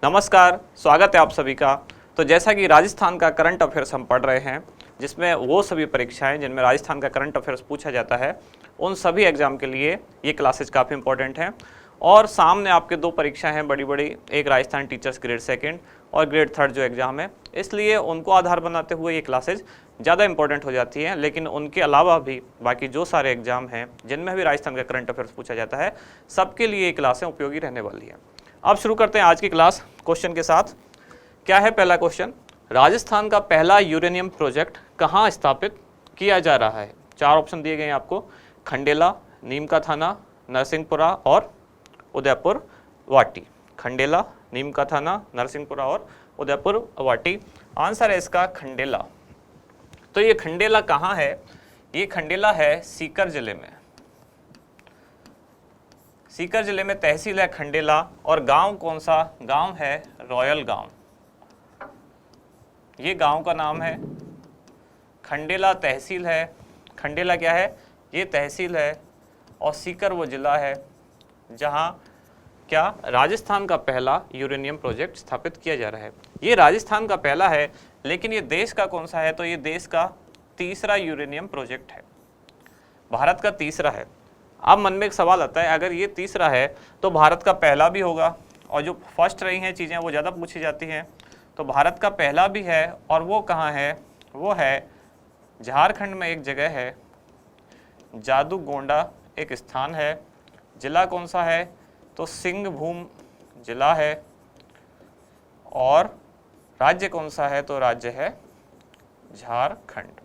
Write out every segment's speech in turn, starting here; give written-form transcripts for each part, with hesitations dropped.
नमस्कार, स्वागत है आप सभी का। तो जैसा कि राजस्थान का करंट अफेयर्स हम पढ़ रहे हैं, जिसमें वो सभी परीक्षाएं जिनमें राजस्थान का करंट अफेयर्स पूछा जाता है, उन सभी एग्जाम के लिए ये क्लासेज काफ़ी इंपॉर्टेंट हैं। और सामने आपके दो परीक्षा हैं बड़ी बड़ी, एक राजस्थान टीचर्स ग्रेड सेकंड और ग्रेड थर्ड जो एग्ज़ाम है, इसलिए उनको आधार बनाते हुए ये क्लासेज ज़्यादा इंपॉर्टेंट हो जाती हैं। लेकिन उनके अलावा भी बाकी जो सारे एग्जाम हैं जिनमें भी राजस्थान का करंट अफेयर्स पूछा जाता है, सबके लिए ये क्लासें उपयोगी रहने वाली हैं। अब शुरू करते हैं आज की क्लास क्वेश्चन के साथ। क्या है पहला क्वेश्चन? राजस्थान का पहला यूरेनियम प्रोजेक्ट कहाँ स्थापित किया जा रहा है? चार ऑप्शन दिए गए हैं आपको, खंडेला, नीम का थाना, नरसिंहपुरा और उदयपुर वाटी। खंडेला, नीम का थाना, नरसिंहपुरा और उदयपुर वाटी। आंसर है इसका खंडेला। तो ये खंडेला कहाँ है? ये खंडेला है सीकर जिले में। सीकर जिले में तहसील है खंडेला और गांव कौन सा? गांव है रॉयल गांव। ये गांव का नाम है। खंडेला तहसील है। खंडेला क्या है? ये तहसील है। और सीकर वो जिला है जहां क्या राजस्थान का पहला यूरेनियम प्रोजेक्ट स्थापित किया जा रहा है। ये राजस्थान का पहला है, लेकिन ये देश का कौन सा है? तो ये देश का तीसरा यूरेनियम प्रोजेक्ट है, भारत का तीसरा है। अब मन में एक सवाल आता है, अगर ये तीसरा है तो भारत का पहला भी होगा, और जो फर्स्ट रही हैं चीज़ें वो ज़्यादा पूछी जाती हैं। तो भारत का पहला भी है, और वो कहाँ है? वो है झारखंड में एक जगह है, जादूगोंडा एक स्थान है। जिला कौन सा है? तो सिंहभूम जिला है। और राज्य कौन सा है? तो राज्य है झारखंड।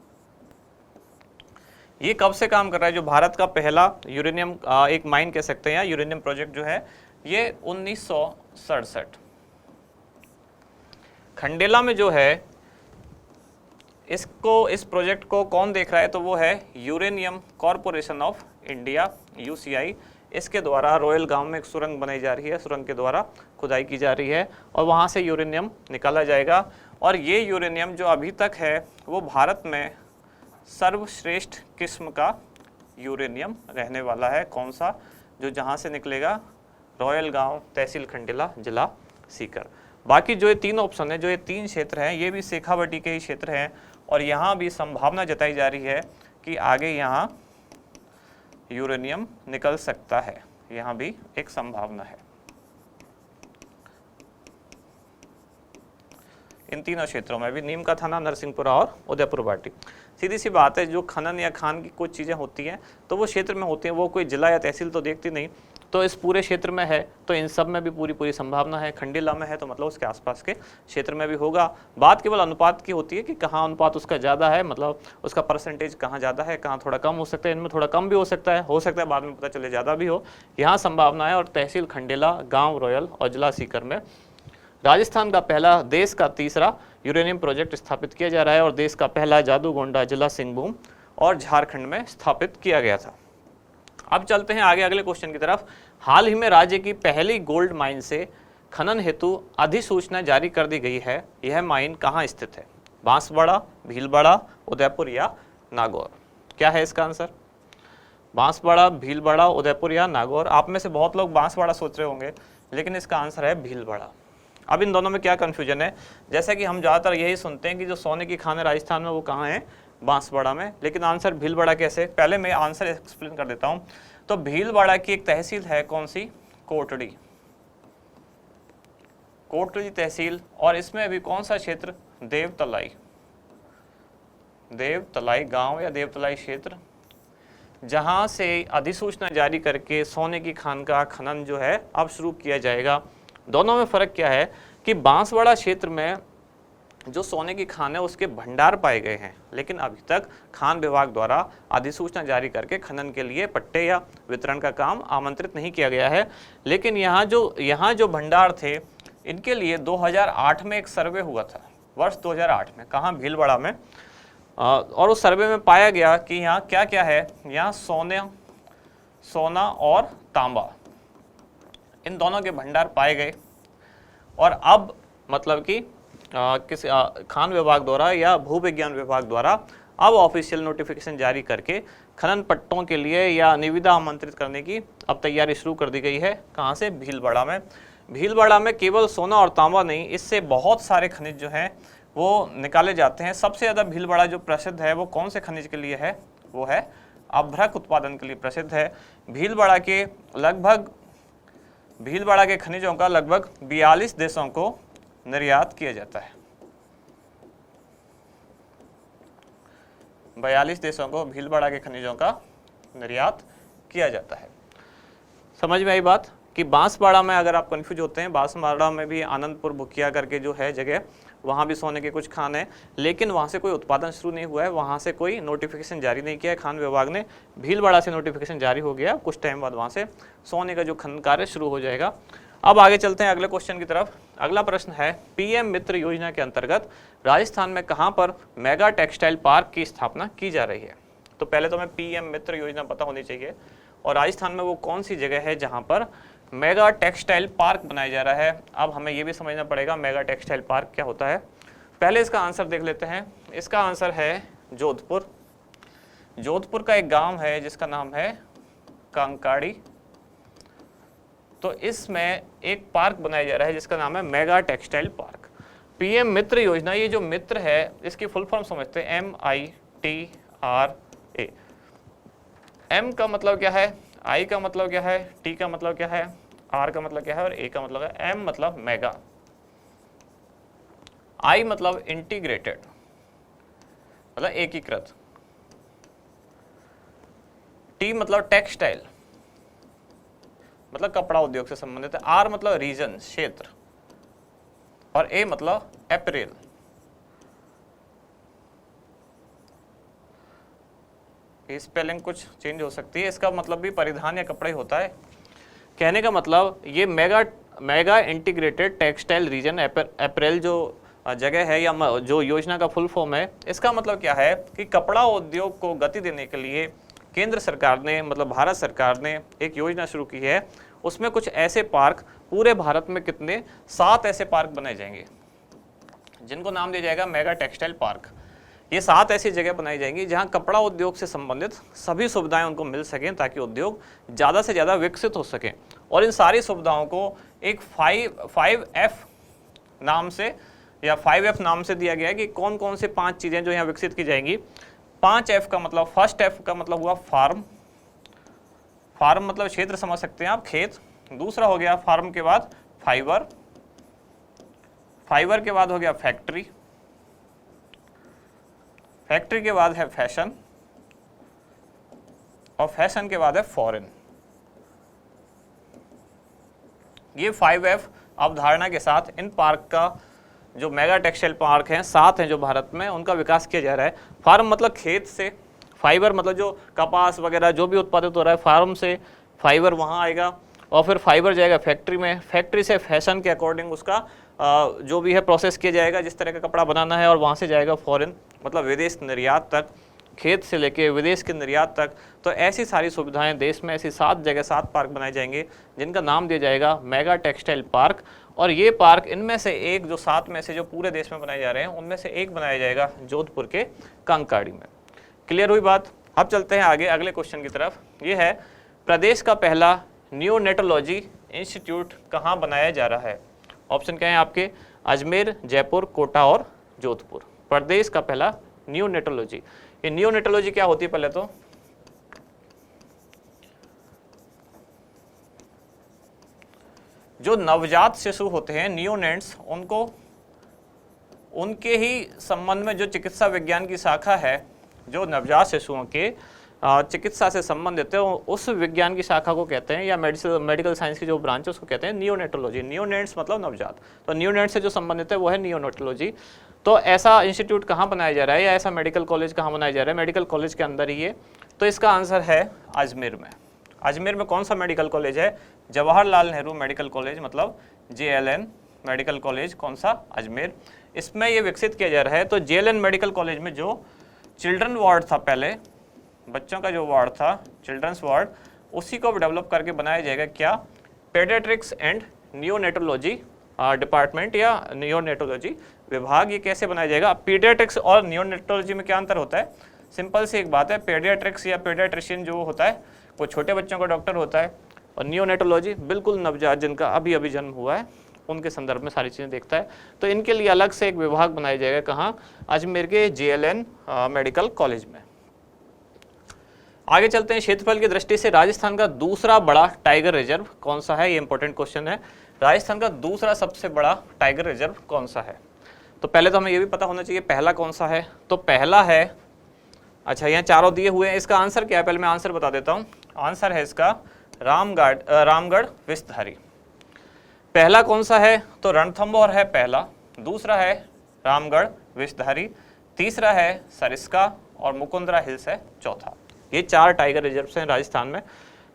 ये कब से काम कर रहा है? जो भारत का पहला यूरेनियम एक माइन कह सकते हैं या यूरेनियम प्रोजेक्ट जो है, ये 1967। खंडेला में जो है इस प्रोजेक्ट को कौन देख रहा है? तो वो है uranium corporation of India, UCI. इसके द्वारा रॉयल गांव में एक सुरंग बनाई जा रही है, सुरंग के द्वारा खुदाई की जा रही है और वहाँ से यूरेनियम निकाला जाएगा। और ये यूरेनियम जो अभी तक है वो भारत में सर्वश्रेष्ठ किस्म का यूरेनियम रहने वाला है। कौन सा? जो जहाँ से निकलेगा रॉयल गांव, तहसील खंडेला, जिला सीकर। बाकी जो ये तीन ऑप्शन है, जो ये तीन क्षेत्र हैं, ये भी शेखावटी के ही क्षेत्र हैं। और यहाँ भी संभावना जताई जा रही है कि आगे यहाँ यूरेनियम निकल सकता है, यहाँ भी एक संभावना है। इन तीनों क्षेत्रों में भी, नीम का थाना, नरसिंहपुरा और उदयपुर वाटी। सीधी सी बात है, जो खनन या खान की कुछ चीज़ें होती हैं तो वो क्षेत्र में होती हैं, वो कोई जिला या तहसील तो देखती नहीं। तो इस पूरे क्षेत्र में है तो इन सब में भी पूरी संभावना है। खंडेला में है तो मतलब उसके आसपास के क्षेत्र में भी होगा। बात केवल अनुपात की होती है कि कहाँ अनुपात उसका ज़्यादा है, मतलब उसका परसेंटेज कहाँ ज़्यादा है, कहाँ थोड़ा कम हो सकता है। इनमें थोड़ा कम भी हो सकता है बाद में पता चले ज़्यादा भी हो। यहाँ संभावना है। और तहसील खंडेला, गाँव रॉयल और जिला सीकर में राजस्थान का पहला, देश का तीसरा यूरेनियम प्रोजेक्ट स्थापित किया जा रहा है। और देश का पहला जादूगोंडा, जिला सिंहभूम और झारखंड में स्थापित किया गया था। अब चलते हैं आगे अगले क्वेश्चन की तरफ। हाल ही में राज्य की पहली गोल्ड माइन से खनन हेतु अधिसूचना जारी कर दी गई है। यह माइन कहाँ स्थित है? बांसवाड़ा, भीलवाड़ा, उदयपुर या नागौर? क्या है इसका आंसर? बांसवाड़ा, भीलवाड़ा, उदयपुर या नागौर? आप में से बहुत लोग बांसवाड़ा सोच रहे होंगे, लेकिन इसका आंसर है भीलवाड़ा। अब इन दोनों में क्या कन्फ्यूजन है? जैसा कि हम ज़्यादातर यही सुनते हैं कि जो सोने की खान है राजस्थान में वो कहाँ है? बांसवाड़ा में। लेकिन आंसर भीलवाड़ा कैसे? पहले मैं आंसर एक्सप्लेन कर देता हूँ। तो भीलवाड़ा की एक तहसील है, कौन सी? कोटड़ी, कोटड़ी तहसील। और इसमें अभी कौन सा क्षेत्र? देवतलाई, देवतलाई गांव या देवतलाई क्षेत्र, जहां से अधिसूचना जारी करके सोने की खान का खनन जो है अब शुरू किया जाएगा। दोनों में फ़र्क क्या है कि बांसवाड़ा क्षेत्र में जो सोने की खान है उसके भंडार पाए गए हैं, लेकिन अभी तक खान विभाग द्वारा अधिसूचना जारी करके खनन के लिए पट्टे या वितरण का काम आमंत्रित नहीं किया गया है। लेकिन यहाँ जो भंडार थे, इनके लिए 2008 में एक सर्वे हुआ था, वर्ष 2008 में। कहाँ? भीलवाड़ा में। और उस सर्वे में पाया गया कि यहाँ क्या क्या है? यहाँ सोना और तांबा, इन दोनों के भंडार पाए गए। और अब मतलब कि किसी खान विभाग द्वारा या भूविज्ञान विभाग द्वारा अब ऑफिशियल नोटिफिकेशन जारी करके खनन पट्टों के लिए या निविदा आमंत्रित करने की अब तैयारी शुरू कर दी गई है। कहाँ से? भीलवाड़ा में। भीलवाड़ा में केवल सोना और तांबा नहीं, इससे बहुत सारे खनिज जो हैं वो निकाले जाते हैं। सबसे ज़्यादा भीलवाड़ा जो प्रसिद्ध है वो कौन से खनिज के लिए है? वो है अभ्रक उत्पादन के लिए प्रसिद्ध है। भीलवाड़ा के खनिजों का लगभग 42 देशों को निर्यात किया जाता है। 42 देशों को भीलवाड़ा के खनिजों का निर्यात किया जाता है। समझ में आई बात कि बांसवाड़ा में अगर आप कंफ्यूज होते हैं, बांसवाड़ा में भी आनंदपुर भुकिया करके जो है जगह, वहाँ भी सोने के कुछ खान है, लेकिन वहाँ से कोई उत्पादन शुरू नहीं हुआ है, वहाँ से कोई नोटिफिकेशन जारी नहीं किया है खान विभाग ने। भीलवाड़ा से नोटिफिकेशन जारी हो गया, कुछ टाइम बाद वहाँ से सोने का जो खनन कार्य शुरू हो जाएगा। अब आगे चलते हैं अगले क्वेश्चन की तरफ। अगला प्रश्न है, पीएम मित्र योजना के अंतर्गत राजस्थान में कहाँ पर मेगा टेक्सटाइल पार्क की स्थापना की जा रही है? तो पहले तो हमें पीएम मित्र योजना पता होनी चाहिए, और राजस्थान में वो कौन सी जगह है जहाँ पर मेगा टेक्सटाइल पार्क बनाया जा रहा है। अब हमें ये भी समझना पड़ेगा मेगा टेक्सटाइल पार्क क्या होता है। पहले इसका आंसर देख लेते हैं। इसका आंसर है जोधपुर। जोधपुर का एक गांव है जिसका नाम है कांकाड़ी। तो इसमें एक पार्क बनाया जा रहा है जिसका नाम है मेगा टेक्सटाइल पार्क। पीएम मित्र योजना, ये जो मित्र है इसकी फुल फॉर्म समझते हैं, MITRA। M का मतलब क्या है, I का मतलब क्या है, T का मतलब क्या है, R का मतलब क्या है और A का मतलब है। M मतलब मेगा, I मतलब इंटीग्रेटेड मतलब एकीकृत, T मतलब टेक्सटाइल मतलब कपड़ा उद्योग से संबंधित है, R मतलब रीजन क्षेत्र, और A मतलब अप्रैल। स्पेलिंग कुछ चेंज हो सकती है, इसका मतलब भी परिधान या कपड़ा ही होता है। कहने का मतलब ये मेगा इंटीग्रेटेड टेक्सटाइल रीजन अप्रैल जो जगह है या जो योजना का फुल फॉर्म है, इसका मतलब क्या है कि कपड़ा उद्योग को गति देने के लिए केंद्र सरकार ने मतलब भारत सरकार ने एक योजना शुरू की है। उसमें कुछ ऐसे पार्क पूरे भारत में कितने 7 ऐसे पार्क बनाए जाएंगे जिनको नाम दिया जाएगा मेगा टेक्सटाइल पार्क। ये 7 ऐसी जगह बनाई जाएंगी जहां कपड़ा उद्योग से संबंधित सभी सुविधाएं उनको मिल सकें ताकि उद्योग ज़्यादा से ज़्यादा विकसित हो सके। और इन सारी सुविधाओं को एक 5F नाम से या 5F नाम से दिया गया है कि कौन कौन से 5 चीज़ें जो यहाँ विकसित की जाएंगी। 5F का मतलब, फर्स्ट F का मतलब हुआ फार्म। फार्म मतलब क्षेत्र समझ सकते हैं आप, खेत। दूसरा हो गया फार्म के बाद फाइबर। फाइबर के बाद हो गया फैक्ट्री। फैक्ट्री के बाद है फैशन, और फैशन के बाद है फॉरेन। ये 5F अवधारणा के साथ इन पार्क का जो मेगा टेक्सटाइल पार्क हैं 7 हैं जो भारत में, उनका विकास किया जा रहा है। फार्म मतलब खेत से, फाइबर मतलब जो कपास वगैरह जो भी उत्पादित हो रहा है फार्म से फाइबर वहाँ आएगा, और फिर फाइबर जाएगा फैक्ट्री में। फैक्ट्री से फैशन के अकॉर्डिंग उसका जो भी है प्रोसेस किया जाएगा जिस तरह का कपड़ा बनाना है, और वहाँ से जाएगा फॉरेन मतलब विदेश निर्यात तक, खेत से लेके विदेश के निर्यात तक। तो ऐसी सारी सुविधाएं देश में, ऐसी 7 जगह 7 पार्क बनाए जाएंगे जिनका नाम दिया जाएगा मेगा टेक्सटाइल पार्क। और ये पार्क इनमें से एक, जो 7 में से जो पूरे देश में बनाए जा रहे हैं उनमें से एक बनाया जाएगा जोधपुर के कांकाड़ी में। क्लियर हुई बात? अब चलते हैं आगे अगले क्वेश्चन की तरफ। ये है, प्रदेश का पहला नियोनेटोलॉजी इंस्टीट्यूट कहाँ बनाया जा रहा है? ऑप्शन क्या है आपके? अजमेर, जयपुर, कोटा और जोधपुर। प्रदेश का पहला नियोनेटोलॉजी। ये नियोनेटोलॉजी क्या होती है? पहले तो जो नवजात शिशु होते हैं नियोनेट्स, उनको उनके ही संबंध में जो चिकित्सा विज्ञान की शाखा है, जो नवजात शिशुओं के चिकित्सा से संबंधित है, उस विज्ञान की शाखा को कहते हैं, या मेडिकल साइंस की जो ब्रांच है उसको कहते हैं नियोनेटोलॉजी। नियोनेट्स मतलब नवजात, तो नियोनेट से जो संबंधित है वो है नियोनेटोलॉजी। तो ऐसा इंस्टीट्यूट कहाँ बनाया जा रहा है, या ऐसा मेडिकल कॉलेज कहाँ बनाया जा रहा है? मेडिकल कॉलेज के अंदर ही है। तो इसका आंसर है अजमेर में। अजमेर में कौन सा मेडिकल कॉलेज है? जवाहरलाल नेहरू मेडिकल कॉलेज, मतलब JLN मेडिकल कॉलेज। कौन सा? अजमेर। इसमें ये विकसित किया जा रहा है। तो JLN मेडिकल कॉलेज में जो चिल्ड्रन वार्ड था, पहले बच्चों का जो वार्ड था, चिल्ड्रंस वार्ड, उसी को डेवलप करके बनाया जाएगा क्या? पेडियाट्रिक्स एंड नियोनेटोलॉजी डिपार्टमेंट या नियोनेटोलॉजी विभाग। ये कैसे बनाया जाएगा? पीडियाट्रिक्स और नियोनेटोलॉजी में क्या अंतर होता है? सिंपल सी एक बात है, पेडियाट्रिक्स या पेडियाट्रिशियन जो होता है वो छोटे बच्चों का डॉक्टर होता है, और नियोनेटोलॉजी बिल्कुल नवजात जिनका अभी अभी जन्म हुआ है उनके संदर्भ में सारी चीज़ें देखता है। तो इनके लिए अलग से एक विभाग बनाया जाएगा, कहाँ, अजमेर के JLN मेडिकल कॉलेज में। आगे चलते हैं, क्षेत्रफल की दृष्टि से राजस्थान का दूसरा बड़ा टाइगर रिजर्व कौन सा है, ये इंपॉर्टेंट क्वेश्चन है। राजस्थान का दूसरा सबसे बड़ा टाइगर रिजर्व कौन सा है? तो पहले तो हमें ये भी पता होना चाहिए पहला कौन सा है। तो पहला है, अच्छा यहाँ चारों दिए हुए हैं, इसका आंसर क्या है, पहले मैं आंसर बता देता हूँ। आंसर है इसका रामगढ़ विषधारी। पहला कौन सा है? तो रणथंभौर है पहला, दूसरा है रामगढ़ विषधारी, तीसरा है सरिस्का और मुकुंदरा हिल्स है चौथा। ये 4 टाइगर रिजर्व्स हैं राजस्थान में।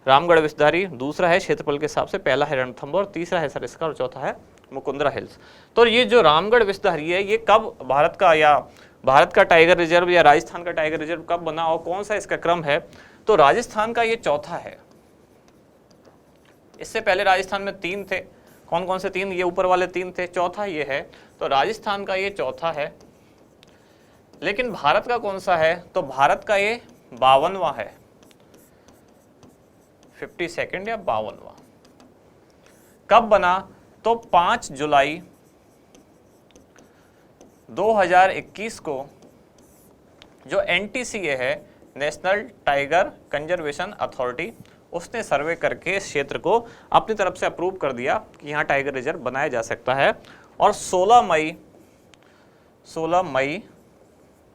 रामगढ़ विषधारी दूसरा है क्षेत्रफल के हिसाब से, पहला है रणथंभौर, तीसरा है सरिस्का और चौथा है मुकुंदरा हिल्स। तो ये जो रामगढ़ विषधारी है ये कब भारत का टाइगर रिजर्व या राजस्थान का टाइगर रिजर्व कब बना और कौन सा इसका क्रम है? तो राजस्थान का ये चौथा है। इससे पहले राजस्थान में 3 थे। कौन कौन से 3? ये ऊपर वाले 3 थे, चौथा ये है। तो राजस्थान का ये चौथा है। लेकिन भारत का कौन सा है? तो भारत का ये 52वां है, 52nd या 52वां। कब बना? तो 5 जुलाई 2021 को जो NTCA है, नेशनल टाइगर कंजर्वेशन अथॉरिटी, उसने सर्वे करके इस क्षेत्र को अपनी तरफ से अप्रूव कर दिया कि यहाँ टाइगर रिजर्व बनाया जा सकता है। और 16 मई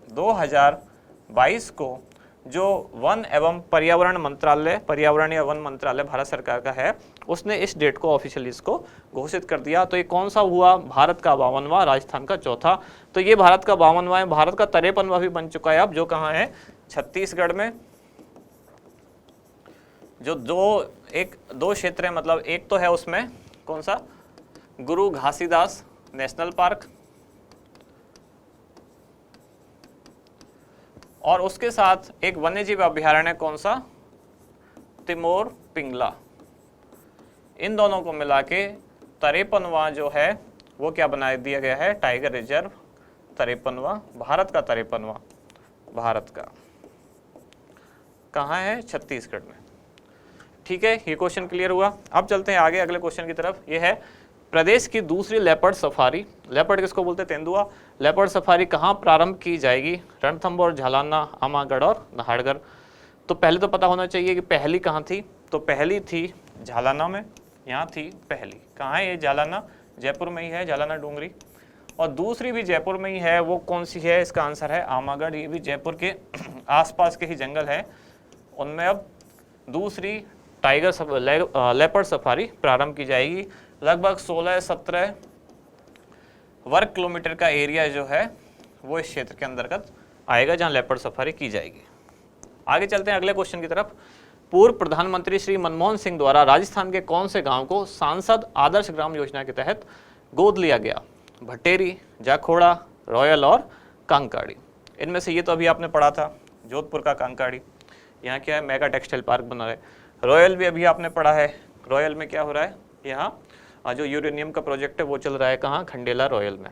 2022 को जो वन एवं पर्यावरण मंत्रालय, पर्यावरण या वन मंत्रालय भारत सरकार का है, उसने इस डेट को ऑफिशियली इसको घोषित कर दिया। तो ये कौन सा हुआ? भारत का 52वां, राजस्थान का चौथा। तो ये भारत का 52वां है। भारत का 53वां भी बन चुका है अब, जो कहाँ है? छत्तीसगढ़ में। जो दो क्षेत्र है, मतलब एक तो है उसमें कौन सा, गुरु घासीदास नेशनल पार्क, और उसके साथ एक वन्यजीव अभ्यारण्य कौन सा, तिमोर पिंगला। इन दोनों को मिला के 53वां जो है वो क्या बना दिया गया है? टाइगर रिजर्व 53वां, भारत का 53वां, भारत का कहाँ है? छत्तीसगढ़ में। ठीक है, ये क्वेश्चन क्लियर हुआ। अब चलते हैं आगे अगले क्वेश्चन की तरफ। ये है प्रदेश की दूसरी लेपर्ड सफारी, लेपर्ड किसको बोलते हैं? तेंदुआ। लेपर्ड सफारी कहाँ प्रारंभ की जाएगी? रणथंभौर, झालाना, आमागढ़ और नाहरगढ़। तो पहले तो पता होना चाहिए कि पहली कहाँ थी। तो पहली थी झालाना में, यहाँ थी पहली। कहाँ है ये झालाना? जयपुर में ही है, झालाना डूंगरी। और दूसरी भी जयपुर में ही है, वो कौन सी है? इसका आंसर है आमागढ़। ये भी जयपुर के आसपास के ही जंगल है, उनमें अब दूसरी टाइगर लेपर्ड सफारी प्रारंभ की जाएगी। लगभग 16-17 वर्ग किलोमीटर का एरिया जो है वो इस क्षेत्र के अंतर्गत आएगा जहां लेपर्ड सफारी की जाएगी। आगे चलते हैं अगले क्वेश्चन की तरफ। पूर्व प्रधानमंत्री श्री मनमोहन सिंह द्वारा राजस्थान के कौन से गांव को सांसद आदर्श ग्राम योजना के तहत गोद लिया गया? भटेरी, जाखोड़ा, रॉयल और कांकाड़ी। इनमें से ये तो अभी आपने पढ़ा था, जोधपुर का कांकाड़ी। यहाँ क्या है? मेगा टेक्सटाइल पार्क बना है। रॉयल भी अभी आपने पढ़ा है। रॉयल में क्या हो रहा है? यहाँ जो यूरेनियम का प्रोजेक्ट है वो चल रहा है, कहाँ? खंडेला रॉयल में।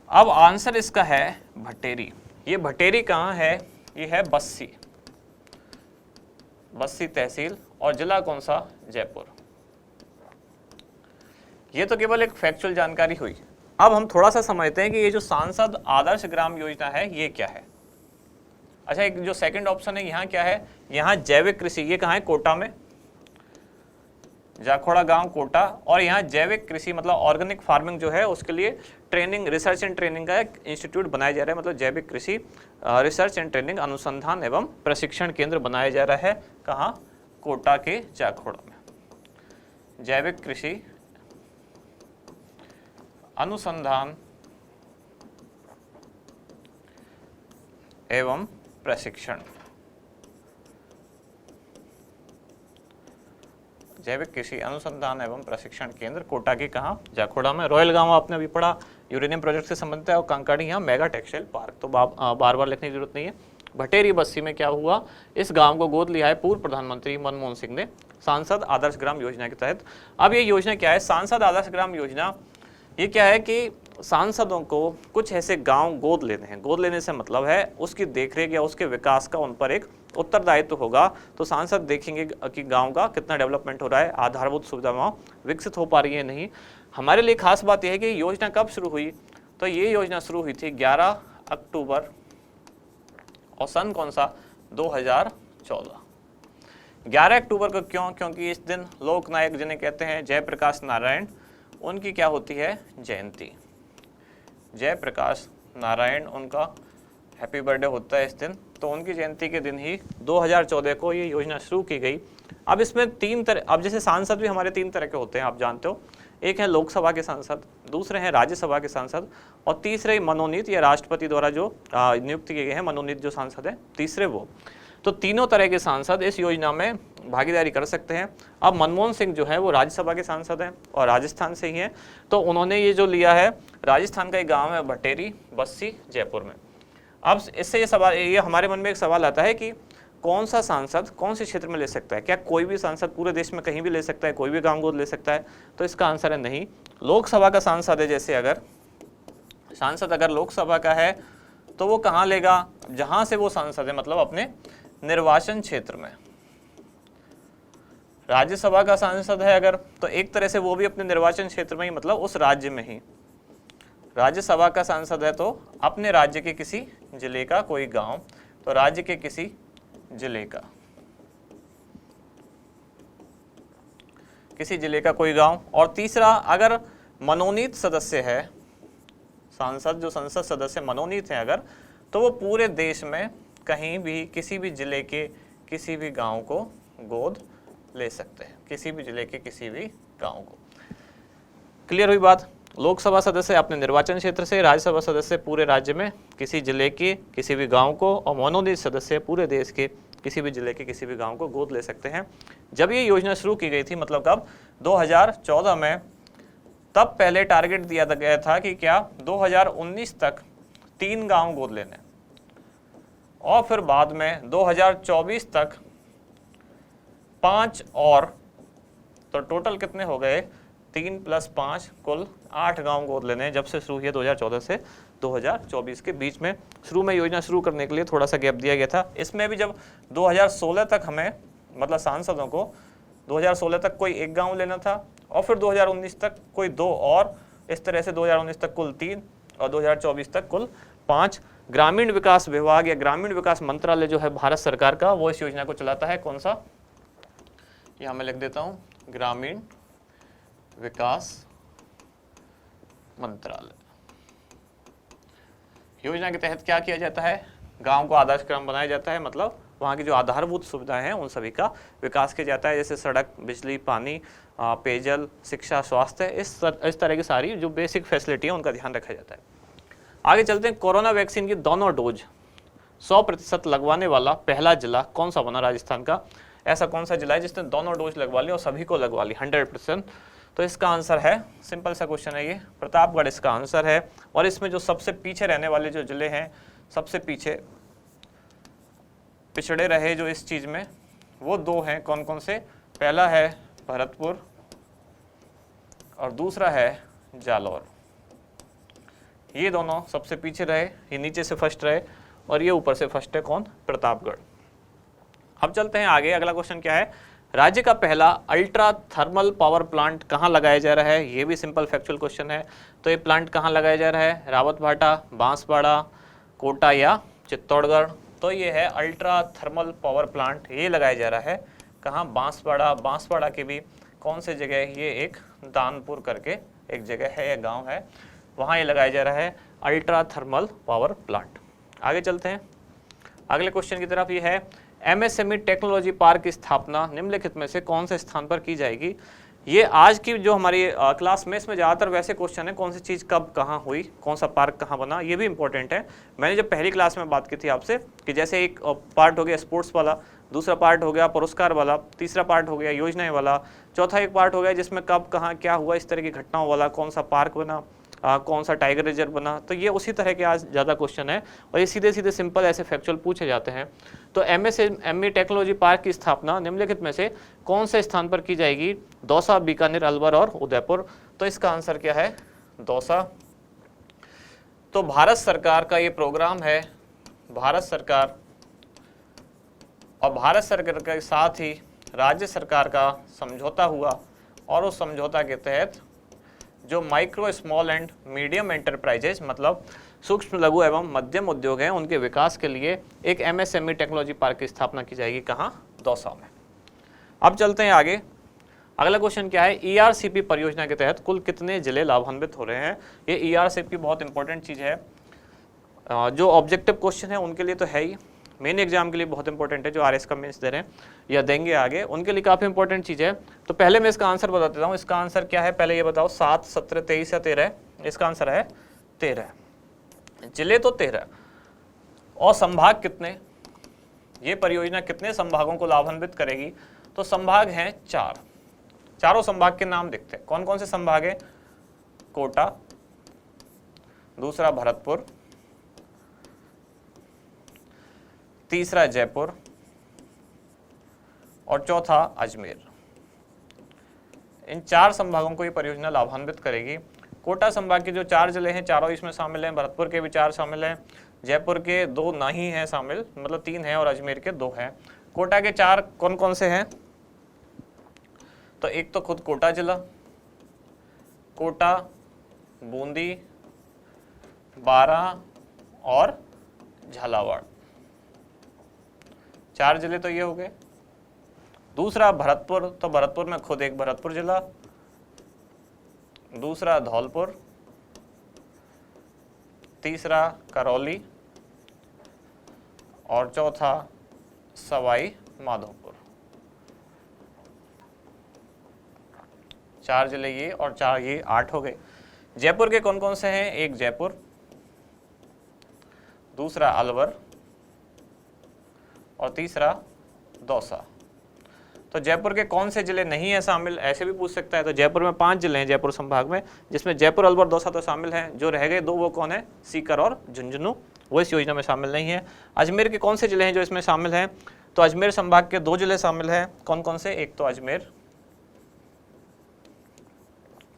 अब आंसर इसका है भटेरी। ये भटेरी कहाँ है? ये है बस्सी, बस्सी तहसील, और जिला कौन सा? जयपुर। ये तो केवल एक फैक्चुअल जानकारी हुई। अब हम थोड़ा सा समझते हैं कि ये जो सांसद आदर्श ग्राम योजना है ये क्या है। अच्छा, एक जो सेकंड ऑप्शन है यहाँ क्या है? यहाँ जैविक कृषि। ये कहाँ है? कोटा में, जाखोड़ा गांव कोटा। और यहाँ जैविक कृषि मतलब ऑर्गेनिक फार्मिंग जो है उसके लिए ट्रेनिंग, रिसर्च एंड ट्रेनिंग का एक इंस्टीट्यूट बनाया जा रहा है। मतलब जैविक कृषि रिसर्च एंड ट्रेनिंग अनुसंधान एवं प्रशिक्षण केंद्र बनाया जा रहा है। कहाँ? कोटा के जाखोड़ा में। जैविक कृषि अनुसंधान एवं प्रशिक्षण, जैविक कृषि अनुसंधान एवं प्रशिक्षण केंद्र कोटा की कहाँ? जाखोड़ा में। रॉयल गांव आपने अभी पढ़ा, यूरेनियम प्रोजेक्ट से संबंधित है। और कांकाड़ी यहाँ मेगा टेक्सटाइल पार्क, तो बार बार लिखने की जरूरत नहीं है। भटेरी बस्सी में क्या हुआ? इस गांव को गोद लिया है पूर्व प्रधानमंत्री मनमोहन सिंह ने सांसद आदर्श ग्राम योजना के तहत। अब ये योजना क्या है? सांसद आदर्श ग्राम योजना ये क्या है कि सांसदों को कुछ ऐसे गांव गोद लेने हैं। गोद लेने से मतलब है उसकी देखरेख या उसके विकास का उन पर एक उत्तरदायित्व होगा तो सांसद देखेंगे कि गांव का कितना डेवलपमेंट हो रहा है, आधारभूत सुविधाएं विकसित हो पा रही है नहीं। हमारे लिए खास बात यह है कि योजना कब शुरू हुई, तो ये योजना शुरू हुई थी 11 अक्टूबर और सन कौन सा, 2014। 11 अक्टूबर को क्यों, क्योंकि इस दिन लोकनायक जिन्हें कहते हैं जयप्रकाश नारायण, उनकी क्या होती है, जयंती। जयप्रकाश नारायण उनका हैप्पी बर्थडे होता है इस दिन, तो उनकी जयंती के दिन ही 2014 को ये योजना शुरू की गई। अब इसमें अब जैसे सांसद भी हमारे 3 तरह के होते हैं, आप जानते हो, एक है लोकसभा के सांसद, दूसरे हैं राज्यसभा के सांसद, और तीसरे मनोनीत या राष्ट्रपति द्वारा जो नियुक्त किए गए हैं मनोनीत जो सांसद हैं, तीसरे वो। तो तीनों तरह के सांसद इस योजना में भागीदारी कर सकते हैं। अब मनमोहन सिंह जो है वो राज्यसभा के सांसद हैं और राजस्थान से ही हैं, तो उन्होंने ये जो लिया है, राजस्थान का एक गांव है भटेरी, बस्सी, जयपुर में। अब इससे ये हमारे मन में एक सवाल आता है कि कौन सा सांसद कौन से क्षेत्र में ले सकता है, क्या कोई भी सांसद पूरे देश में कहीं भी ले सकता है, कोई भी गांव गोद ले सकता है, तो इसका आंसर है नहीं। लोकसभा का सांसद है, जैसे अगर सांसद अगर लोकसभा का है तो वो कहाँ लेगा, जहां से वो सांसद है, मतलब अपने निर्वाचन क्षेत्र में। राज्यसभा का सांसद है अगर, तो एक तरह से वो भी अपने निर्वाचन क्षेत्र में ही, मतलब उस राज्य में ही। राज्यसभा का सांसद है तो अपने राज्य के किसी जिले का कोई गांव, तो राज्य के किसी जिले का, किसी जिले का कोई गांव। और तीसरा, अगर मनोनीत सदस्य है, सांसद जो संसद सदस्य मनोनीत है अगर, तो वो पूरे देश में कहीं भी किसी भी जिले के किसी भी गांव को गोद ले सकते हैं, किसी भी जिले के किसी भी गांव को। क्लियर हुई बात। लोकसभा सदस्य अपने निर्वाचन क्षेत्र से, राज्यसभा सदस्य पूरे राज्य में किसी जिले के किसी भी गांव को, और मनोनीत सदस्य पूरे देश के किसी भी जिले के किसी भी गांव को गोद ले सकते हैं। जब ये योजना शुरू की गई थी, मतलब कब, 2014 में, तब पहले टारगेट दिया गया था कि क्या 2019 तक 3 गांव गोद लेने, और फिर बाद में 2024 तक 5 और, तो टोटल कितने हो गए, 3 + 5 कुल 8 गांव गोद लेने। जब से शुरू हुई 2014 से 2024 के बीच में, शुरू में योजना शुरू करने के लिए थोड़ा सा गैप दिया गया था। इसमें भी जब 2016 तक हमें, मतलब सांसदों को 2016 तक कोई 1 गांव लेना था, और फिर 2019 तक कोई 2, और इस तरह से 2019 तक कुल 3 और 2024 तक कुल 5। ग्रामीण विकास विभाग या ग्रामीण विकास मंत्रालय जो है भारत सरकार का, वो इस योजना को चलाता है। कौन सा, यहाँ मैं लिख देता हूँ, ग्रामीण विकास मंत्रालय। योजना के तहत क्या किया जाता है, गांव को आदर्श ग्राम बनाया जाता है, मतलब वहाँ की जो आधारभूत सुविधाएं हैं उन सभी का विकास किया जाता है, जैसे सड़क, बिजली, पानी, पेयजल, शिक्षा, स्वास्थ्य, इस तरह की सारी जो बेसिक फैसिलिटी है उनका ध्यान रखा जाता है। आगे चलते हैं। कोरोना वैक्सीन की दोनों डोज 100% लगवाने वाला पहला जिला कौन सा बना राजस्थान का? ऐसा कौन सा जिला है जिसने दोनों डोज लगवा ली और सभी को लगवा ली 100%? तो इसका आंसर है, सिंपल सा क्वेश्चन है ये, प्रतापगढ़ इसका आंसर है। और इसमें जो सबसे पीछे रहने वाले जो जिले हैं, सबसे पीछे पिछड़े रहे जो इस चीज़ में, वो 2 हैं। कौन कौन से? पहला है भरतपुर और दूसरा है जालौर। ये दोनों सबसे पीछे रहे, ये नीचे से फर्स्ट रहे और ये ऊपर से फर्स्ट है। कौन? प्रतापगढ़। अब चलते हैं आगे। अगला क्वेश्चन क्या है? राज्य का पहला अल्ट्रा थर्मल पावर प्लांट कहाँ लगाया जा रहा है? ये भी सिंपल फैक्चुअल क्वेश्चन है। तो ये प्लांट कहाँ लगाया जा रहा है? रावतभाटा, बांसवाड़ा, कोटा या चित्तौड़गढ़? तो ये है अल्ट्रा थर्मल पावर प्लांट, ये लगाया जा रहा है कहाँ? बांसवाड़ा। बांसवाड़ा की भी कौन सी जगह है? ये एक दानपुर करके एक जगह है, एक गाँव है, वहाँ ये लगाया जा रहा है अल्ट्रा थर्मल पावर प्लांट। आगे चलते हैं अगले क्वेश्चन की तरफ। ये है एमएसएमई टेक्नोलॉजी पार्क की स्थापना निम्नलिखित में से कौन से स्थान पर की जाएगी? ये आज की जो हमारी क्लास में, इसमें ज़्यादातर वैसे क्वेश्चन है, कौन सी चीज़ कब कहाँ हुई, कौन सा पार्क कहाँ बना, ये भी इंपॉर्टेंट है। मैंने जब पहली क्लास में बात की थी आपसे कि जैसे एक पार्ट हो गया स्पोर्ट्स वाला, दूसरा पार्ट हो गया पुरस्कार वाला, तीसरा पार्ट हो गया योजनाएं वाला, चौथा एक पार्ट हो गया जिसमें कब कहाँ क्या हुआ, इस तरह की घटनाओं वाला, कौन सा पार्क बना, कौन सा टाइगर रिजर्व बना। तो ये उसी तरह के आज ज़्यादा क्वेश्चन है और ये सीधे सीधे सिंपल ऐसे फैक्चुअल पूछे जाते हैं। तो एमएसएमई टेक्नोलॉजी पार्क की स्थापना निम्नलिखित में से कौन से स्थान पर की जाएगी? दौसा, बीकानेर, अलवर और उदयपुर। तो इसका आंसर क्या है? दौसा। तो भारत सरकार का ये प्रोग्राम है, भारत सरकार और भारत सरकार के साथ ही राज्य सरकार का समझौता हुआ और उस समझौता के तहत जो micro small and medium enterprises मतलब सूक्ष्म लघु एवं मध्यम उद्योग हैं उनके विकास के लिए एक MSME टेक्नोलॉजी पार्क की स्थापना की जाएगी। कहाँ? दौसा में। अब चलते हैं आगे। अगला क्वेश्चन क्या है? ERCP परियोजना के तहत कुल कितने जिले लाभान्वित हो रहे हैं? ये ERCP बहुत इंपॉर्टेंट चीज़ है। जो ऑब्जेक्टिव क्वेश्चन है उनके लिए तो है ही, मेन एग्जाम के लिए बहुत इंपॉर्टेंट है, जो RS का मेंस दे रहे हैं या देंगे आगे, उनके लिए काफ़ी इंपॉर्टेंट चीज़ है। तो पहले मैं इसका आंसर बता देता हूँ। इसका आंसर क्या है पहले ये बताओ। 7, 17, 23 या 13? इसका आंसर है 13। जिले तो 13 और संभाग कितने? ये परियोजना कितने संभागों को लाभान्वित करेगी? तो संभाग हैं 4। चारों संभाग के नाम देखते हैं। कौन कौन से संभाग है? कोटा, दूसरा भरतपुर, तीसरा जयपुर और चौथा अजमेर। इन 4 संभागों को ये परियोजना लाभान्वित करेगी। कोटा संभाग के जो 4 जिले हैं चारों इसमें शामिल हैं, भरतपुर के भी 4 शामिल हैं, जयपुर के 2 नहीं हैं शामिल, मतलब 3 हैं, और अजमेर के 2 हैं। कोटा के 4 कौन कौन से हैं? तो एक तो खुद कोटा जिला, कोटा, बूंदी, बारां और झालावाड़। 4 जिले तो ये हो गए। दूसरा भरतपुर, तो भरतपुर में खुद एक भरतपुर जिला, दूसरा धौलपुर, तीसरा करौली और चौथा सवाई माधोपुर। 4 जिले ये और 4 ये, 8 हो गए। जयपुर के कौन कौन से हैं? एक जयपुर, दूसरा अलवर और तीसरा दौसा। तो जयपुर के कौन से जिले नहीं है शामिल, ऐसे भी पूछ सकता है। तो जयपुर में 5 जिले हैं जयपुर संभाग में, जिसमें जयपुर, अलवर, दौसा तो शामिल हैं। जो रह गए 2 वो कौन है? सीकर और झुंझुनू, वो इस योजना में शामिल नहीं है। अजमेर के कौन से जिले हैं जो इसमें शामिल हैं? तो अजमेर संभाग के 2 जिले शामिल हैं। कौन कौन से? एक तो अजमेर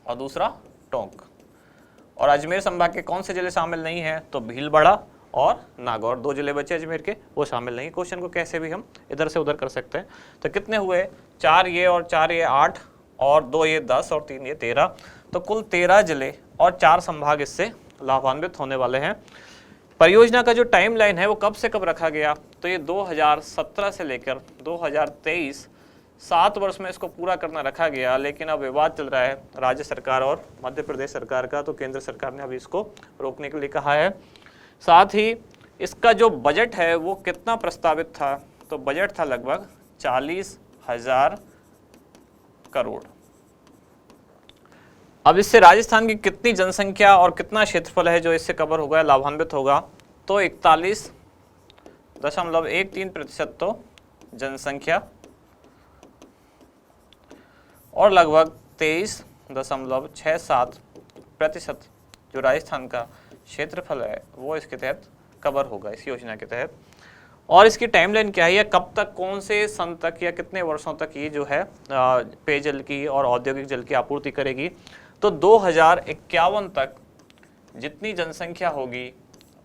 और दूसरा टोंक। और अजमेर संभाग के कौन से जिले शामिल नहीं है? तो भीलवाड़ा और नागौर, 2 जिले बचे अजमेर के, वो शामिल नहीं। क्वेश्चन को कैसे भी हम इधर से उधर कर सकते हैं। तो कितने हुए? 4 ये और 4 ये 8 और 2 ये 10 और 3 ये 13। तो कुल 13 जिले और 4 संभाग इससे लाभान्वित होने वाले हैं। परियोजना का जो टाइमलाइन है वो कब से कब रखा गया? तो ये 2017 से लेकर 2023 7 वर्ष में इसको पूरा करना रखा गया। लेकिन अब विवाद चल रहा है राज्य सरकार और मध्य प्रदेश सरकार का, तो केंद्र सरकार ने अभी इसको रोकने के लिए कहा है। साथ ही इसका जो बजट है वो कितना प्रस्तावित था? तो बजट था लगभग 40,000 करोड़। अब इससे राजस्थान की कितनी जनसंख्या और कितना क्षेत्रफल है जो इससे कवर होगा, लाभान्वित होगा? तो 41.13% तो जनसंख्या और लगभग 23.67% जो राजस्थान का क्षेत्रफल है वो इसके तहत कवर होगा, इस योजना के तहत। और इसकी टाइमलाइन क्या है, या कब तक, कौन से सन तक या कितने वर्षों तक ये जो है पेयजल की और औद्योगिक जल की आपूर्ति करेगी? तो 2051 तक जितनी जनसंख्या होगी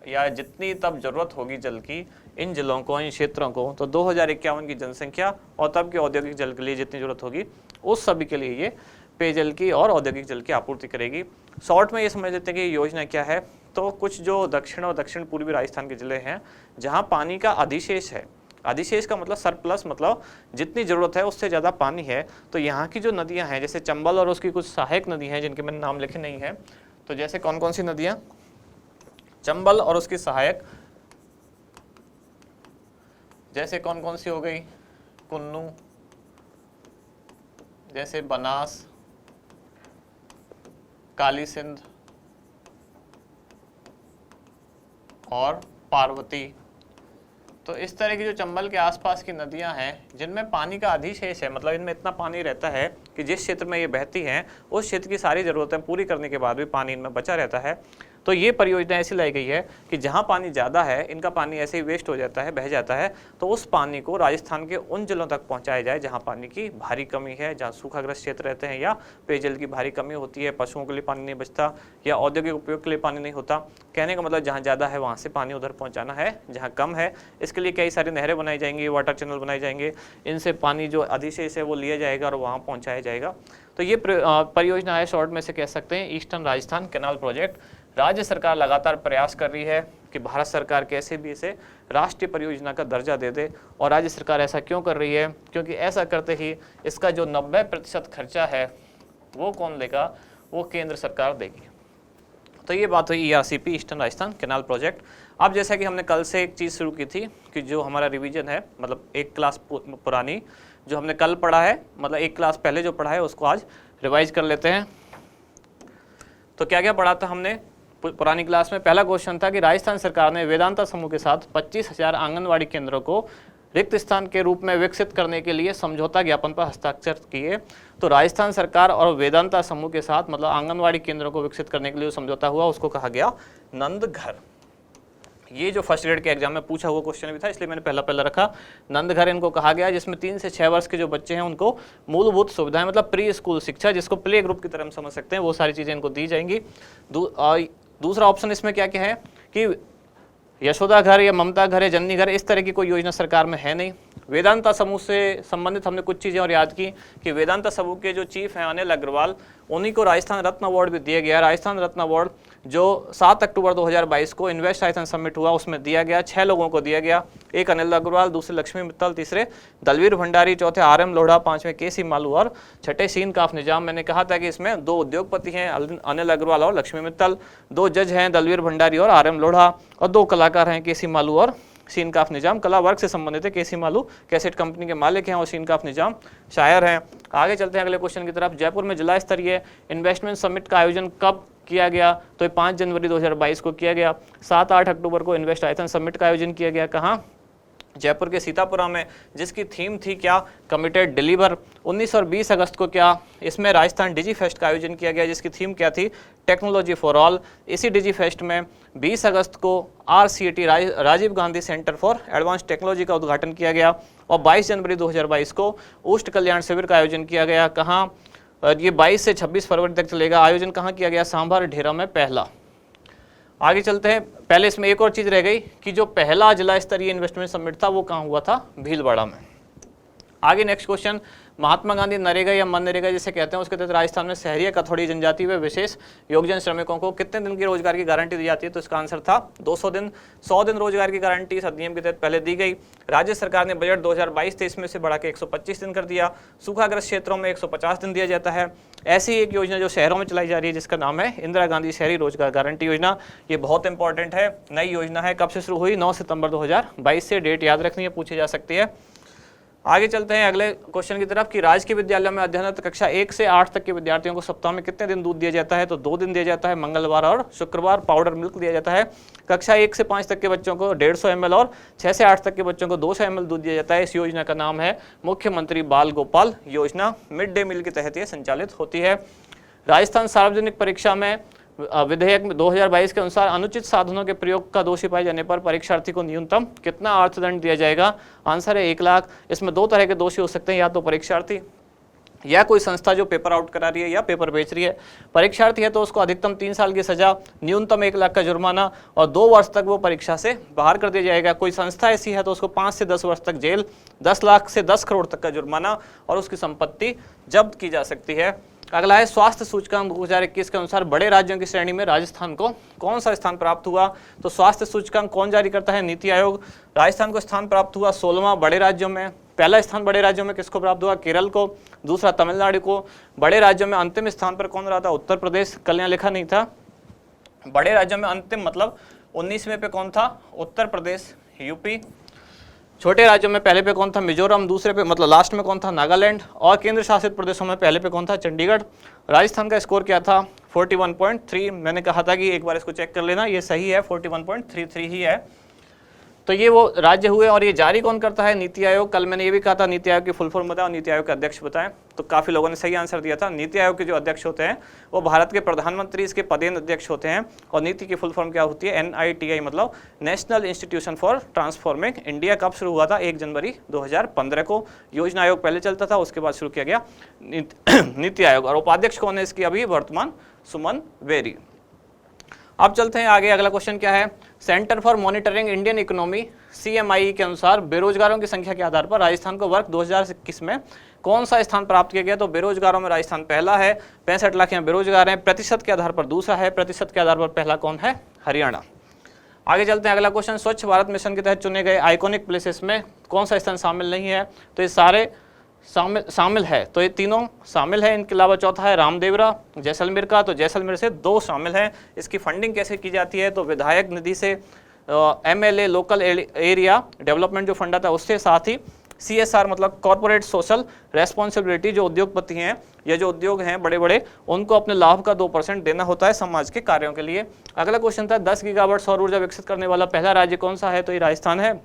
या जितनी तब जरूरत होगी जल की इन जिलों को, इन क्षेत्रों को, तो 2051 की जनसंख्या और तब के औद्योगिक जल के लिए जितनी जरूरत होगी उस सभी के लिए ये पेयजल की और औद्योगिक जल की आपूर्ति करेगी। शॉर्ट में ये समझ लेते हैं कि ये योजना क्या है। तो कुछ जो दक्षिण और दक्षिण पूर्वी राजस्थान के जिले हैं जहाँ पानी का अधिशेष है, अधिशेष का मतलब सरप्लस, मतलब जितनी ज़रूरत है उससे ज़्यादा पानी है, तो यहाँ की जो नदियाँ हैं जैसे चंबल और उसकी कुछ सहायक नदी हैं जिनके मैंने नाम लिखे नहीं हैं, तो जैसे कौन कौन सी नदियाँ? चंबल और उसकी सहायक, जैसे कौन कौन सी हो गई? कुन्नू, जैसे बनास, काली सिंध और पार्वती। तो इस तरह की जो चंबल के आसपास की नदियां हैं जिनमें पानी का अधिशेष है, मतलब इनमें इतना पानी रहता है कि जिस क्षेत्र में ये बहती हैं उस क्षेत्र की सारी ज़रूरतें पूरी करने के बाद भी पानी इनमें बचा रहता है, तो ये परियोजना ऐसी लाई गई है कि जहाँ पानी ज़्यादा है, इनका पानी ऐसे ही वेस्ट हो जाता है, बह जाता है, तो उस पानी को राजस्थान के उन जिलों तक पहुँचाया जाए जहाँ पानी की भारी कमी है, जहाँ सूखाग्रस्त क्षेत्र रहते हैं या पेयजल की भारी कमी होती है, पशुओं के लिए पानी नहीं बचता या औद्योगिक उपयोग के लिए पानी नहीं होता। कहने का मतलब जहाँ ज़्यादा है वहाँ से पानी उधर पहुँचाना है, जहाँ कम है इसके लिए कई सारी नहरें बनाई जाएंगी, वाटर चैनल बनाए जाएंगे, इनसे पानी जो अधिशेष है वो लिया जाएगा और वहाँ पहुँचाया जाएगा। तो ये परियोजना है, शॉर्ट में से कह सकते हैं ईस्टर्न राजस्थान कैनाल प्रोजेक्ट। राज्य सरकार लगातार प्रयास कर रही है कि भारत सरकार कैसे भी इसे राष्ट्रीय परियोजना का दर्जा दे दे। और राज्य सरकार ऐसा क्यों कर रही है? क्योंकि ऐसा करते ही इसका जो 90% खर्चा है वो कौन देगा? वो केंद्र सरकार देगी। तो ये बात हुई ERCP eastern Rajasthan canal project. अब जैसा कि हमने कल से एक चीज़ शुरू की थी कि जो हमारा रिवीजन है, मतलब एक क्लास पुरानी जो हमने कल पढ़ा है, मतलब एक क्लास पहले जो पढ़ा है उसको आज रिवाइज कर लेते हैं। तो क्या क्या पढ़ा था हमने पुरानी क्लास में? पहला क्वेश्चन था कि राजस्थान सरकार ने वेदांता समूह के साथ 25,000 आंगनवाड़ी केंद्रों को रिक्त स्थान के रूप में विकसित करने के लिए समझौता ज्ञापन पर हस्ताक्षर किए। तो राजस्थान सरकार और वेदांता समूह के साथ मतलब आंगनवाड़ी केंद्रों को विकसित करने के लिए समझौता हुआ, उसको कहा गया नंदघर। ये जो फर्स्ट ग्रेड के एग्जाम में पूछा हुआ क्वेश्चन भी था, इसलिए मैंने पहला रखा। नंदघर इनको कहा गया, जिसमें 3 से 6 वर्ष के जो बच्चे हैं उनको मूलभूत सुविधाएं मतलब प्री स्कूल शिक्षा, जिसको प्ले ग्रुप की तरह हम समझ सकते हैं, वो सारी चीज़ें इनको दी जाएंगी। दूसरा ऑप्शन इसमें क्या क्या है कि यशोदा घर या ममता घर या जननी घर, इस तरह की कोई योजना सरकार में है नहीं। वेदांता समूह से संबंधित हमने कुछ चीज़ें और याद की कि वेदांता समूह के जो चीफ हैं अनिल अग्रवाल, उन्हीं को राजस्थान रत्न अवार्ड भी दिया गया। राजस्थान रत्न अवार्ड जो 7 अक्टूबर 2022 को इन्वेस्ट राजस्थान समिट हुआ उसमें दिया गया, 6 लोगों को दिया गया। एक अनिल अग्रवाल, दूसरे लक्ष्मी मित्तल, तीसरे दलवीर भंडारी, चौथे RM लोढ़ा, 5वें KC मालू और 6ठे सीन काफ निजाम। मैंने कहा था कि इसमें 2 उद्योगपति हैं अनिल अग्रवाल और लक्ष्मी मित्तल, 2 जज हैं दलवीर भंडारी और RM लोढ़ा, और 2 कलाकार हैं KC मालू और सीन काफ निजाम। कला वर्ग से संबंधित है, KC मालू कैसेट कंपनी के मालिक हैं और सीन काफ निजाम शायर हैं। आगे चलते हैं अगले क्वेश्चन की तरफ। जयपुर में जिला स्तरीय इन्वेस्टमेंट समिट का आयोजन कब किया गया? तो 5 जनवरी 2022 को किया गया। 7-8 अक्टूबर को इन्वेस्ट राजस्थान समिट का आयोजन किया गया। कहाँ? जयपुर के सीतापुरा में, जिसकी थीम थी क्या? Committed deliver. 19 और 20 अगस्त को क्या इसमें राजस्थान डिजी फेस्ट का आयोजन किया गया, जिसकी थीम क्या थी? Technology for all. इसी डिजी फेस्ट में 20 अगस्त को RCET Rajiv Gandhi centre for advance technology का उद्घाटन किया गया। और 22 जनवरी 2022 को उष्ट कल्याण शिविर का आयोजन किया गया। कहाँ? ये 22 से 26 फरवरी तक चलेगा। आयोजन कहाँ किया गया? सांभर ढेरा में पहला। आगे चलते हैं। पहले इसमें एक और चीज़ रह गई कि जो पहला जिला स्तरीय इन्वेस्टमेंट समिट था वो कहाँ हुआ था? भीलवाड़ा में। आगे नेक्स्ट क्वेश्चन, महात्मा गांधी नरेगा या मनरेगा जिसे कहते हैं उसके तहत राजस्थान में शहरी या कथोड़ी जनजाति व विशेष योगदान श्रमिकों को कितने दिन की रोजगार की गारंटी दी जाती है? तो इसका आंसर था 200 दिन। 100 दिन रोजगार की गारंटी इस अधिनियम के तहत पहले दी गई। राज्य सरकार ने बजट 2022-23 में से बढ़ा के 125 दिन कर दिया। सूखाग्रस्त क्षेत्रों में 150 दिन दिया जाता है। ऐसी एक योजना जो शहरों में चलाई जा रही है जिसका नाम है इंदिरा गांधी शहरी रोजगार गारंटी योजना। ये बहुत इंपॉर्टेंट है, नई योजना है। कब से शुरू हुई? 9 सितंबर 2022 से। डेट याद रखनी है, पूछी जा सकती है। आगे चलते हैं अगले क्वेश्चन की तरफ कि राजकीय विद्यालयों में अध्ययनरत कक्षा 1 से 8 तक के विद्यार्थियों को सप्ताह में कितने दिन दूध दिया जाता है? तो 2 दिन दिया जाता है, मंगलवार और शुक्रवार। पाउडर मिल्क दिया जाता है। कक्षा 1 से 5 तक के बच्चों को 150 ml और 6 से 8 तक के बच्चों को 200 ml दूध दिया जाता है। इस योजना का नाम है मुख्यमंत्री बाल गोपाल योजना। मिड डे मील के तहत ये संचालित होती है। राजस्थान सार्वजनिक परीक्षा में विधेयक 2022 के अनुसार अनुचित साधनों के प्रयोग का दोषी पाए जाने पर परीक्षार्थी को न्यूनतम कितना अर्थदंड दिया जाएगा? आंसर है 1 लाख। इसमें 2 तरह के दोषी हो सकते हैं, या तो परीक्षार्थी या कोई संस्था जो पेपर आउट करा रही है या पेपर बेच रही है। परीक्षार्थी है तो उसको अधिकतम 3 साल की सजा, न्यूनतम 1 लाख का जुर्माना और 2 वर्ष तक वो परीक्षा से बाहर कर दिया जाएगा। कोई संस्था ऐसी है तो उसको 5 से 10 वर्ष तक जेल, 10 लाख से 10 करोड़ तक का जुर्माना और उसकी संपत्ति जब्त की जा सकती है। अगला है स्वास्थ्य सूचकांक 2021 के अनुसार बड़े राज्यों की श्रेणी में राजस्थान को कौन सा स्थान प्राप्त हुआ? तो स्वास्थ्य सूचकांक कौन जारी करता है? नीति आयोग। राजस्थान को स्थान प्राप्त हुआ 16वां बड़े राज्यों में। पहला स्थान बड़े राज्यों में किसको प्राप्त हुआ? केरल को। दूसरा तमिलनाडु को। बड़े राज्यों में अंतिम स्थान पर कौन रहा था? उत्तर प्रदेश। कल यहाँ लिखा नहीं था। बड़े राज्यों में अंतिम मतलब 19वें पे कौन था? उत्तर प्रदेश, यूपी। छोटे राज्यों में पहले पे कौन था? मिजोरम। दूसरे पे मतलब लास्ट में कौन था? नागालैंड। और केंद्र शासित प्रदेशों में पहले पे कौन था? चंडीगढ़। राजस्थान का स्कोर क्या था? 41.3। मैंने कहा था कि एक बार इसको चेक कर लेना, ये सही है, 41.33 ही है। तो ये वो राज्य हुए, और ये जारी कौन करता है? नीति आयोग। कल मैंने ये भी कहा था नीति आयोग की फुल फॉर्म बताएं और नीति आयोग के अध्यक्ष बताएं, तो काफ़ी लोगों ने सही आंसर दिया था। नीति आयोग के जो अध्यक्ष होते हैं वो भारत के प्रधानमंत्री इसके पदेन अध्यक्ष होते हैं, और नीति की फुल फॉर्म क्या होती है? NITI, मतलब national institution for transforming India. कब शुरू हुआ था? 1 जनवरी 2015 को। योजना आयोग पहले चलता था, उसके बाद शुरू किया गया नीति आयोग। और उपाध्यक्ष कौन है इसकी अभी वर्तमान? सुमन बेरी। अब चलते हैं आगे। अगला क्वेश्चन क्या है? Centre for monitoring Indian economy CMI के अनुसार बेरोजगारों की संख्या के आधार पर राजस्थान को वर्ष 2021 में कौन सा स्थान प्राप्त किया गया? तो बेरोजगारों में राजस्थान पहला है, 65 लाख यहाँ बेरोजगार हैं। प्रतिशत के आधार पर दूसरा है, प्रतिशत के आधार पर पहला कौन है? हरियाणा। आगे चलते हैं। अगला क्वेश्चन, स्वच्छ भारत मिशन के तहत चुने गए आइकॉनिक प्लेसेस में कौन सा स्थान शामिल नहीं है? तो ये सारे शामिल है, तो ये तीनों शामिल है। इनके अलावा चौथा है रामदेवरा जैसलमेर का, तो जैसलमेर से 2 शामिल हैं। इसकी फंडिंग कैसे की जाती है? तो विधायक निधि से, MLA लोकल एरिया डेवलपमेंट जो फंड आता है उससे, साथ ही CSR मतलब कॉर्पोरेट सोशल रेस्पॉन्सिबिलिटी, जो उद्योगपति हैं या जो उद्योग हैं बड़े बड़े, उनको अपने लाभ का 2% देना होता है समाज के कार्यों के लिए। अगला क्वेश्चन था 10 गीगावाट सौर ऊर्जा विकसित करने वाला पहला राज्य कौन सा है? तो ये राजस्थान है,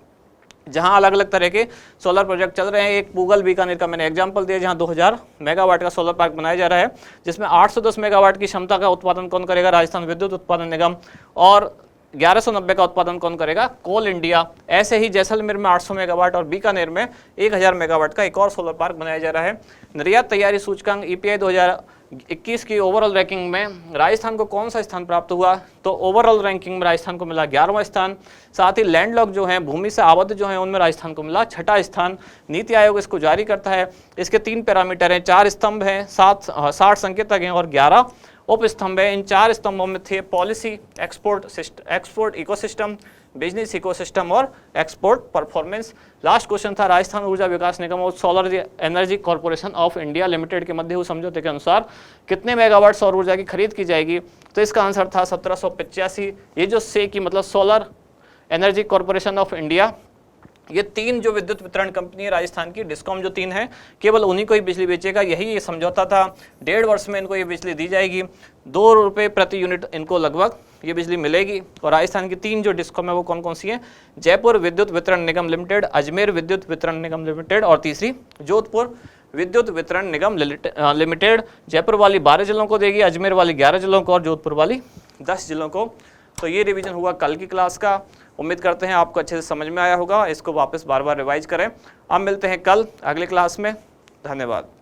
जहां अलग अलग तरह के सोलर प्रोजेक्ट चल रहे हैं। एक पूगल बीकानेर का मैंने एग्जांपल दिया, जहां 2000 मेगावाट का सोलर पार्क बनाया जा रहा है, जिसमें 810 मेगावाट की क्षमता का उत्पादन कौन करेगा? राजस्थान विद्युत उत्पादन निगम। और 1190 का उत्पादन कौन करेगा? कोल इंडिया। ऐसे ही जैसलमेर में 800 मेगावाट और बीकानेर में 1000 मेगावाट का एक और सोलर पार्क बनाया जा रहा है। निर्यात तैयारी सूचकांक EPI 2021 की ओवरऑल रैंकिंग में राजस्थान को कौन सा स्थान प्राप्त हुआ? तो ओवरऑल रैंकिंग में राजस्थान को मिला 11वां स्थान। साथ ही लैंडलॉक जो है, भूमि से आबद्ध जो है, उनमें राजस्थान को मिला 6ठा स्थान। नीति आयोग इसको जारी करता है। इसके 3 पैरामीटर हैं, 4 स्तंभ हैं, 60 संकेतक हैं और 11 उप स्तंभ है। इन 4 स्तंभों में थे policy, export ecosystem, business ecosystem और एक्सपोर्ट परफॉर्मेंस। लास्ट क्वेश्चन था राजस्थान ऊर्जा विकास निगम और solar energy corporation of India limited के मध्य हुए समझौते के अनुसार कितने मेगावाट सौर ऊर्जा की खरीद की जाएगी? तो इसका आंसर था 1785। ये जो से की मतलब solar energy corporation of India, ये 3 जो विद्युत वितरण कंपनी है राजस्थान की, डिस्कॉम जो 3 है, केवल उन्हीं को ही बिजली बेचेगा। यही ये समझौता था। 1.5 वर्ष में इनको ये बिजली दी जाएगी। 2 रुपये प्रति यूनिट इनको लगभग ये बिजली मिलेगी। और राजस्थान की 3 जो डिस्कॉम है वो कौन कौन सी है? जयपुर विद्युत वितरण निगम लिमिटेड, अजमेर विद्युत वितरण निगम लिमिटेड और तीसरी जोधपुर विद्युत वितरण निगम लिमिटेड। जयपुर वाली 12 जिलों को देगी, अजमेर वाली 11 जिलों को और जोधपुर वाली 10 जिलों को। तो ये रिवीजन हुआ कल की क्लास का। उम्मीद करते हैं आपको अच्छे से समझ में आया होगा। इसको वापस बार बार रिवाइज करें। अब मिलते हैं कल अगले क्लास में। धन्यवाद।